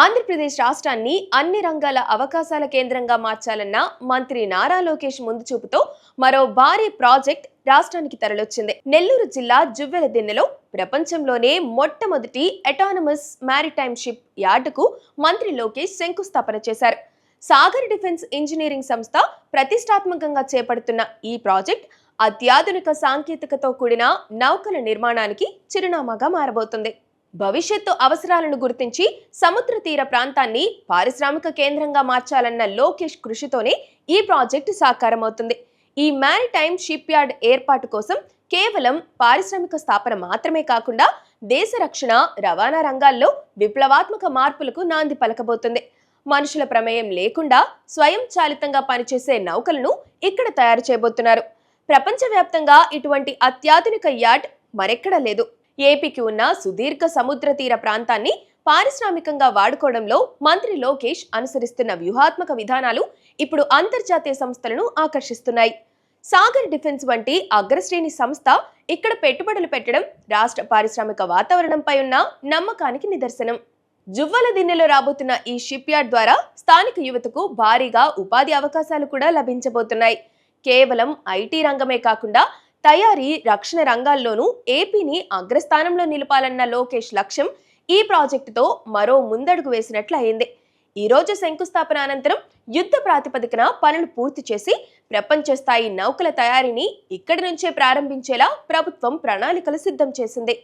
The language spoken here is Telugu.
ఆంధ్రప్రదేశ్ రాష్ట్రాన్ని అన్ని రంగాల అవకాశాల కేంద్రంగా మార్చాలన్న మంత్రి నారా లోకేష్ ముందు చూపుతో మరో భారీ ప్రాజెక్ట్ రాష్ట్రానికి తరలొచ్చింది. నెల్లూరు జిల్లా జువ్వెలదిన్నెలో ప్రపంచంలోనే మొట్టమొదటి అటానమస్ మారిటైమ్ షిప్ యార్డుకు మంత్రి లోకేష్ శంకుస్థాపన చేశారు. సాగర్ డిఫెన్స్ ఇంజనీరింగ్ సంస్థ ప్రతిష్టాత్మకంగా చేపడుతున్న ఈ ప్రాజెక్ట్ అత్యాధునిక సాంకేతికతో కూడిన నౌకల నిర్మాణానికి చిరునామాగా మారబోతుంది. భవిష్యత్తు అవసరాలను గుర్తించి సముద్ర తీర ప్రాంతాన్ని పారిశ్రామిక కేంద్రంగా మార్చాలన్న లోకేష్ కృషితోనే ఈ ప్రాజెక్టు సాకారమవుతుంది. ఈ మ్యారిటైమ్ షిప్ యార్డ్ ఏర్పాటు కోసం కేవలం పారిశ్రామిక స్థాపన మాత్రమే కాకుండా దేశ రక్షణ, రవాణా రంగాల్లో విప్లవాత్మక మార్పులకు నాంది పలకబోతుంది. మనుషుల ప్రమేయం లేకుండా స్వయం చాలితంగా పనిచేసే నౌకలను ఇక్కడ తయారు చేయబోతున్నారు. ప్రపంచవ్యాప్తంగా ఇటువంటి అత్యాధునిక యార్డ్ మరెక్కడా లేదు. ఏపీకి ఉన్న సుదీర్ఘ సముద్ర తీర ప్రాంతాన్ని పారిశ్రామికంగా వాడుకోవడంలో మంత్రి లోకేష్ అనుసరిస్తున్న వ్యూహాత్మక విధానాలు ఇప్పుడు అంతర్జాతీయ సంస్థలను ఆకర్షిస్తున్నాయి. సాగర్ డిఫెన్స్ వంటి అగ్రశ్రేణి సంస్థ ఇక్కడ పెట్టుబడులు పెట్టడం రాష్ట్ర పారిశ్రామిక వాతావరణంపై ఉన్న నమ్మకానికి నిదర్శనం. జువ్వలదిన్నెలో రాబోతున్న ఈ షిప్ యార్డ్ ద్వారా స్థానిక యువతకు భారీగా ఉపాధి అవకాశాలు కూడా లభించబోతున్నాయి. కేవలం ఐటీ రంగమే కాకుండా తయారీ, రక్షణ రంగాల్లోనూ ఏపీని అగ్రస్థానంలో నిలపాలన్న లోకేష్ లక్ష్యం ఈ ప్రాజెక్టుతో మరో ముందడుగు వేసినట్లు అయింది. ఈ రోజు శంకుస్థాపన అనంతరం యుద్ధ ప్రాతిపదికన పనులు పూర్తి చేసి ప్రపంచ స్థాయి నౌకల తయారీని ఇక్కడి నుంచే ప్రారంభించేలా ప్రభుత్వం ప్రణాళికలు సిద్ధం చేసింది.